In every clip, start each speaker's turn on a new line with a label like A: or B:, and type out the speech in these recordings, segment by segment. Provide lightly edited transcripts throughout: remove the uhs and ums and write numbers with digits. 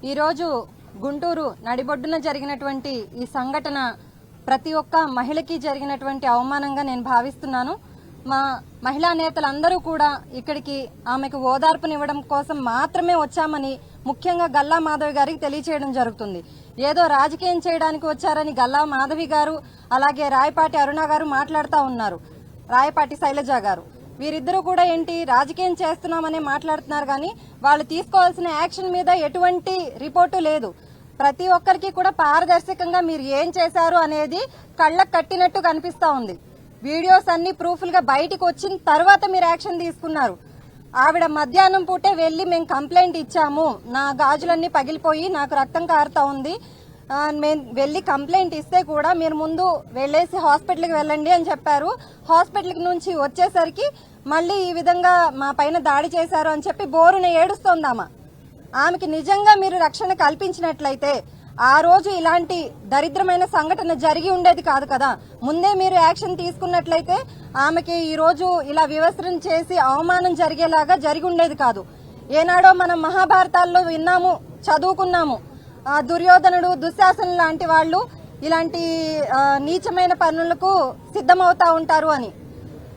A: ఈరోజు గుంటూరు నడిబొడ్డున జరిగినటువంటి ఈ సంఘటన ప్రతి ఒక్క మహిళకి జరిగినటువంటి అవమానంగా నేను భావిస్తున్నాను. మా మహిళా నేతలందరూ కూడా ఇక్కడికి ఆమెకు ఓదార్పునివ్వడం కోసం మాత్రమే వచ్చామని ముఖ్యంగా గల్లా మాధవి గారికి తెలియచేయడం జరుగుతుంది. ఏదో రాజకీయం చేయడానికి వచ్చారని గల్లా మాధవి గారు అలాగే రాయపాటి అరుణ గారు మాట్లాడుతూ ఉన్నారు. రాయపాటి శైలజ గారు వీరిద్దరూ కూడా ఏంటి రాజకీయం చేస్తున్నామని మాట్లాడుతున్నారు, కానీ వాళ్ళు తీసుకోవాల్సిన యాక్షన్ మీద ఎటువంటి రిపోర్టు లేదు. ప్రతి ఒక్కరికి కూడా పారదర్శకంగా మీరు ఏం చేశారు అనేది కళ్ళకు కట్టినట్టు కనిపిస్తా ఉంది. వీడియోస్ అన్ని ప్రూఫ్లుగా బయటికి వచ్చిన తర్వాత మీరు యాక్షన్ తీసుకున్నారు. ఆవిడ మధ్యాహ్నం పూటే వెళ్లి మేము కంప్లైంట్ ఇచ్చాము, నా గాజులన్నీ పగిలిపోయి నాకు రక్తం కారుతా ఉంది, మేము వెళ్లి కంప్లైంట్ ఇస్తే కూడా మీరు ముందు వెళ్లేసి హాస్పిటల్కి వెళ్ళండి అని చెప్పారు. హాస్పిటల్ నుంచి వచ్చేసరికి మళ్ళీ ఈ విధంగా మా పైన దాడి చేశారు అని చెప్పి బోరున ఏడుస్తోందామా. ఆమెకి నిజంగా మీరు రక్షణ కల్పించినట్లయితే ఆ రోజు ఇలాంటి దరిద్రమైన సంఘటన జరిగి ఉండేది కాదు కదా. ముందే మీరు యాక్షన్ తీసుకున్నట్లయితే ఆమెకి ఈ రోజు ఇలా వివసరం చేసి అవమానం జరిగేలాగా జరిగి ఉండేది కాదు. ఏనాడో మనం మహాభారతాల్లో విన్నాము, చదువుకున్నాము, దుర్యోధనుడు దుశ్శాసనుడు లాంటి వాళ్ళు ఇలాంటి నీచమైన పనులకు సిద్ధమవుతా ఉంటారు అని.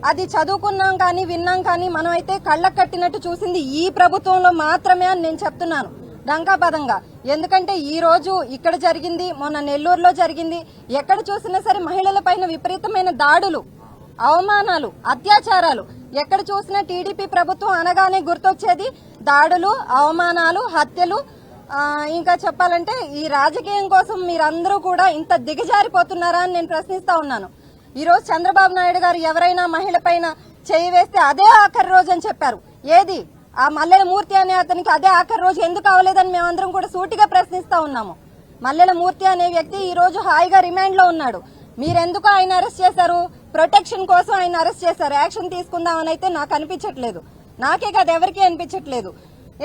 A: అది చదువుకున్నాం కానీ విన్నాం, కానీ మనం అయితే కళ్ళకు కట్టినట్టు చూసింది ఈ ప్రభుత్వంలో మాత్రమే అని నేను చెప్తున్నాను డంకాపదంగా. ఎందుకంటే ఈ రోజు ఇక్కడ జరిగింది, మొన్న నెల్లూరులో జరిగింది, ఎక్కడ చూసినా సరే మహిళల పైన విపరీతమైన దాడులు, అవమానాలు, అత్యాచారాలు. ఎక్కడ చూసినా టీడీపీ ప్రభుత్వం అనగానే గుర్తొచ్చేది దాడులు, అవమానాలు, హత్యలు. ఇంకా చెప్పాలంటే ఈ రాజకీయం కోసం మీరందరూ కూడా ఇంత దిగజారిపోతున్నారా అని నేను ప్రశ్నిస్తా ఉన్నాను. ఈ రోజు చంద్రబాబు నాయుడు గారు ఎవరైనా మహిళ పైన చేయి వేస్తే అదే ఆఖరి రోజు అని చెప్పారు. ఏది ఆ మల్లెల మూర్తి అనే అతనికి అదే ఆఖరి రోజు ఎందుకు అవ్వలేదని మేమందరం కూడా సూటిగా ప్రశ్నిస్తా ఉన్నాము. మల్లెల మూర్తి అనే వ్యక్తి ఈ రోజు హాయిగా రిమాండ్ లో ఉన్నాడు. మీరెందుకు ఆయన అరెస్ట్ చేశారు? ప్రొటెక్షన్ కోసం ఆయన అరెస్ట్ చేశారు. యాక్షన్ తీసుకుందామని అయితే నాకు అనిపించట్లేదు, నాకే కాదు ఎవరికీ అనిపించట్లేదు.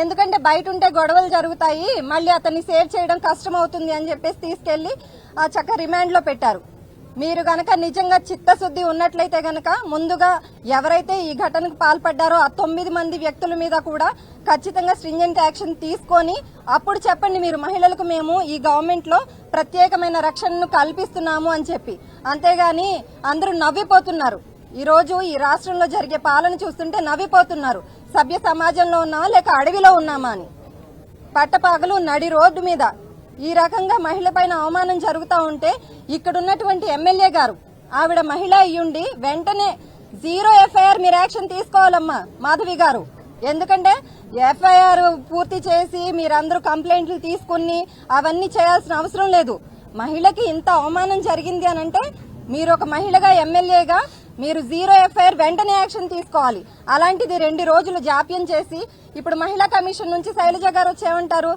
A: ఎందుకంటే బయట ఉంటే గొడవలు జరుగుతాయి, మళ్ళీ అతన్ని సేవ్ చేయడం కష్టం అవుతుంది అని చెప్పేసి తీసుకెళ్లి ఆ చక్క రిమాండ్ లో పెట్టారు. మీరు గనక నిజంగా చిత్తశుద్ధి ఉన్నట్లయితే గనక ముందుగా ఎవరైతే ఈ ఘటనకు పాల్పడ్డారో ఆ 9 మంది వ్యక్తుల మీద కూడా ఖచ్చితంగా స్ట్రింజెంట్ యాక్షన్ తీసుకొని అప్పుడు చెప్పండి మీరు మహిళలకు మేము ఈ గవర్నమెంట్ లో ప్రత్యేకమైన రక్షణను కల్పిస్తున్నాము అని చెప్పి. అంతేగాని అందరూ నవ్విపోతున్నారు. ఈ రోజు ఈ రాష్ట్రంలో జరిగే పాలన చూస్తుంటే నవ్విపోతున్నారు. సభ్య సమాజంలో ఉన్నామా లేక అడవిలో ఉన్నామా అని. పట్టపగలు నడి రోడ్డు మీద ఈ రకంగా మహిళ పైన అవమానం జరుగుతూ ఉంటే ఇక్కడున్నటువంటి ఎమ్మెల్యే గారు ఆవిడ మహిళ అయ్యుండి వెంటనే 0 ఎఫ్ఐఆర్ మీరు యాక్షన్ తీసుకోవాలమ్మా మాధవి గారు. ఎందుకంటే ఎఫ్ఐఆర్ పూర్తి చేసి మీరందరూ కంప్లైంట్లు తీసుకుని అవన్నీ చేయాల్సిన అవసరం లేదు. మహిళకి ఇంత అవమానం జరిగింది అని అంటే మీరు ఒక మహిళగా ఎమ్మెల్యేగా మీరు 0 ఎఫ్ఐఆర్ వెంటనే యాక్షన్ తీసుకోవాలి. అలాంటిది 2 రోజులు జాప్యం చేసి ఇప్పుడు మహిళా కమిషన్ నుంచి శైలజ గారు వచ్చేమంటారు,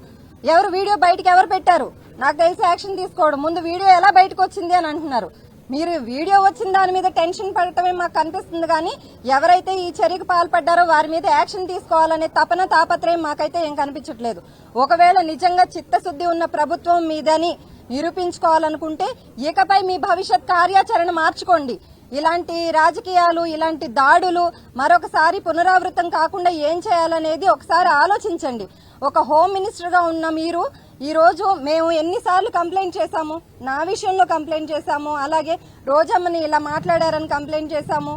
A: ఎవరు వీడియో బయటకు ఎవరు పెట్టారు నాకు తెలిసి యాక్షన్ తీసుకోవడం, ముందు వీడియో ఎలా బయటకు వచ్చింది అని అంటున్నారు. మీరు వీడియో వచ్చిన దాని మీద టెన్షన్ పడటమే మాకు కనిపిస్తుంది, కానీ ఎవరైతే ఈ చర్యకు పాల్పడ్డారో వారి మీద యాక్షన్ తీసుకోవాలనే తపన తాపత్రయం మాకైతే ఏం కనిపించట్లేదు. ఒకవేళ నిజంగా చిత్తశుద్ధి ఉన్న ప్రభుత్వం మీదని నిరూపించుకోవాలనుకుంటే ఇకపై మీ భవిష్యత్ కార్యాచరణ మార్చుకోండి. ఇలాంటి రాజకీయాలు, ఇలాంటి దాడులు మరొకసారి పునరావృతం కాకుండా ఏం చేయాలనేది ఒకసారి ఆలోచించండి. ఒక హోమ్ మినిస్టర్ గా ఉన్న మీరు ఈ రోజు మేము ఎన్నిసార్లు కంప్లైంట్ చేశాము, నా విషయంలో కంప్లైంట్ చేశాము, అలాగే రోజమ్మని ఇలా మాట్లాడారని కంప్లైంట్ చేశాము.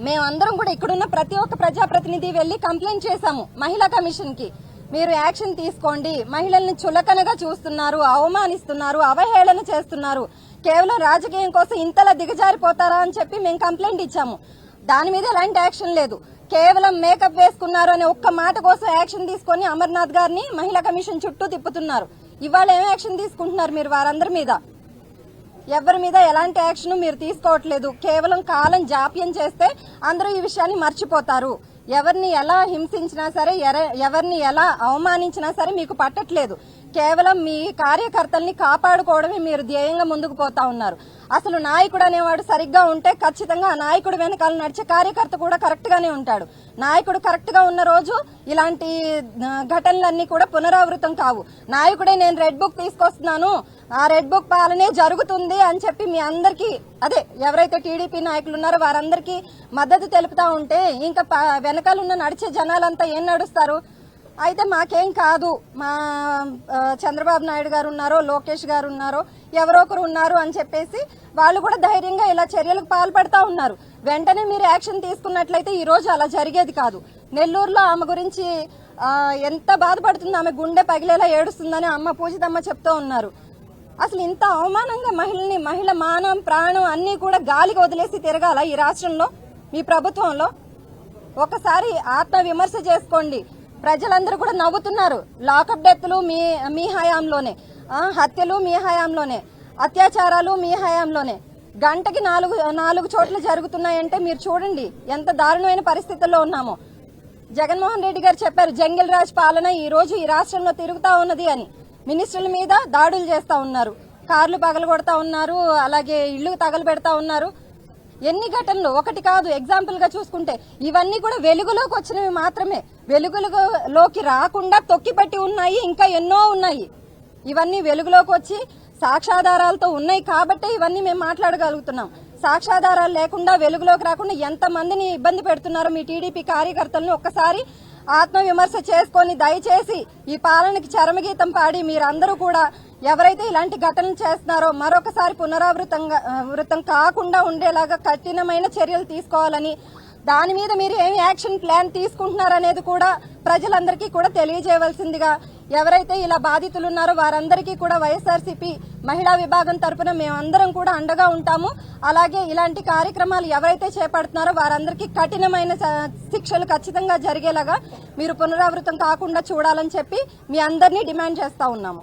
A: మేమందరం కూడా ఇక్కడున్న ప్రతి ఒక్క ప్రజాప్రతినిధి వెళ్లి కంప్లైంట్ చేశాము మహిళా కమిషన్ కి. మీరు యాక్షన్ తీసుకోండి, మహిళల్ని చులకనగా చూస్తున్నారు, అవమానిస్తున్నారు, అవహేళన చేస్తున్నారు, కేవలం రాజకీయం కోసం ఇంతలా దిగజారిపోతారా అని చెప్పి మేము కంప్లైంట్ ఇచ్చాము. దాని మీద ఎలాంటి యాక్షన్ లేదు. కేవలం మేకప్ వేసుకున్నారు అనే ఒక్క మాట కోసం యాక్షన్ తీసుకొని అమర్నాథ్ గారిని మహిళా కమిషన్ చుట్టూ తిప్పుతున్నారు. ఇవాళ ఏం యాక్షన్ తీసుకుంటున్నారు మీరు వారందరి మీద? ఎవరి మీద ఎలాంటి యాక్షన్ మీరు తీసుకోవట్లేదు. కేవలం కాలం జాప్యం చేస్తే అందరూ ఈ విషయాన్ని మర్చిపోతారు. ఎవరిని ఎలా హింసించినా సరే, ఎవరిని ఎలా అవమానించినా సరే మీకు పట్టట్లేదు. కేవలం మీ కార్యకర్తల్ని కాపాడుకోవడమే మీరు ధ్యేయంగా ముందుకు పోతా ఉన్నారు. అసలు నాయకుడు అనేవాడు సరిగ్గా ఉంటే ఖచ్చితంగా ఆ నాయకుడు వెనకాల నడిచే కార్యకర్త కూడా కరెక్ట్ గానే ఉంటాడు. నాయకుడు కరెక్ట్ గా ఉన్న రోజు ఇలాంటి ఘటనలన్నీ కూడా పునరావృతం కావు. నాయకుడే నేను రెడ్ బుక్ తీసుకొస్తున్నాను, ఆ రెడ్ బుక్ పాలనే జరుగుతుంది అని చెప్పి మీ అందరికీ అదే ఎవరైతే టీడీపీ నాయకులు ఉన్నారో వారందరికీ మద్దతు తెలుపుతా ఉంటే ఇంకా వెనకాల ఉన్న నడిచే జనాలంతా ఏం నడుస్తారు? అయితే మాకేం కాదు, మా చంద్రబాబు నాయుడు గారు ఉన్నారో లోకేష్ గారు ఉన్నారో ఎవరో ఒకరు ఉన్నారు అని చెప్పేసి వాళ్ళు కూడా ధైర్యంగా ఇలా చర్యలకు పాల్పడతా ఉన్నారు. వెంటనే మీరు యాక్షన్ తీసుకున్నట్లయితే ఈ రోజు అలా జరిగేది కాదు. నెల్లూరులో ఆమె గురించి ఎంత బాధపడుతుంది, ఆమె గుండె పగిలేలా ఏడుస్తుందని అమ్మ పూజితమ్మ చెప్తూ ఉన్నారు. అసలు ఇంత అవమానంగా మహిళ మానం ప్రాణం అన్నీ కూడా గాలికి వదిలేసి తిరగాల ఈ రాష్ట్రంలో మీ ప్రభుత్వంలో? ఒకసారి ఆత్మ విమర్శ చేసుకోండి. ప్రజలందరూ కూడా నవ్వుతున్నారు. లాకప్ డెత్లు మీ హయాంలోనే, హత్యలు మీ హయాంలోనే, అత్యాచారాలు మీ హయాంలోనే, గంటకి నాలుగు చోట్ల జరుగుతున్నాయంటే మీరు చూడండి ఎంత దారుణమైన పరిస్థితుల్లో ఉన్నామో. జగన్మోహన్ రెడ్డి గారు చెప్పారు జంగిల్ రాజ్ పాలన ఈ రోజు ఈ రాష్ట్రంలో తిరుగుతా ఉన్నది అని. మినిస్టర్ల మీద దాడులు చేస్తా ఉన్నారు, కార్లు పగలగొడతా ఉన్నారు, అలాగే ఇళ్లు తగలబెడతా ఉన్నారు. ఎన్ని ఘటనలు, ఒకటి కాదు. ఎగ్జాంపుల్ గా చూసుకుంటే ఇవన్నీ కూడా వెలుగులోకి వచ్చినవి మాత్రమే. వెలుగులోకి రాకుండా తొక్కిపట్టి ఉన్నాయి, ఇంకా ఎన్నో ఉన్నాయి. ఇవన్నీ వెలుగులోకి వచ్చి సాక్ష్యాధారాలతో ఉన్నాయి కాబట్టి ఇవన్నీ మేము మాట్లాడగలుగుతున్నాం. సాక్ష్యాధారాలు లేకుండా వెలుగులోకి రాకుండా ఎంత మందిని ఇబ్బంది పెడుతున్నారో మీ టీడీపీ కార్యకర్తలను ఒక్కసారి ఆత్మవిమర్శ చేసుకొని దయచేసి ఈ పాలనకి చరమగీతం పాడి మీరందరూ కూడా ఎవరైతే ఇలాంటి ఘటనలు చేస్తున్నారో మరొకసారి పునరావృతం కాకుండా ఉండేలాగా కఠినమైన చర్యలు తీసుకోవాలని, దాని మీద మీరు ఏమి యాక్షన్ ప్లాన్ తీసుకుంటున్నారనేది కూడా ప్రజలందరికీ కూడా తెలియజేయవలసిందిగా, ఎవరైతే ఇలా బాధితులు ఉన్నారో వారందరికీ కూడా వైఎస్ఆర్సీపీ మహిళా విభాగం తరఫున మేమందరం కూడా అండగా ఉంటాము. అలాగే ఇలాంటి కార్యక్రమాలు ఎవరైతే చేపడుతున్నారో వారందరికీ కఠినమైన శిక్షలు ఖచ్చితంగా జరిగేలాగా మీరు పునరావృతం కాకుండా చూడాలని చెప్పి మీ అందరినీ డిమాండ్ చేస్తా ఉన్నాము.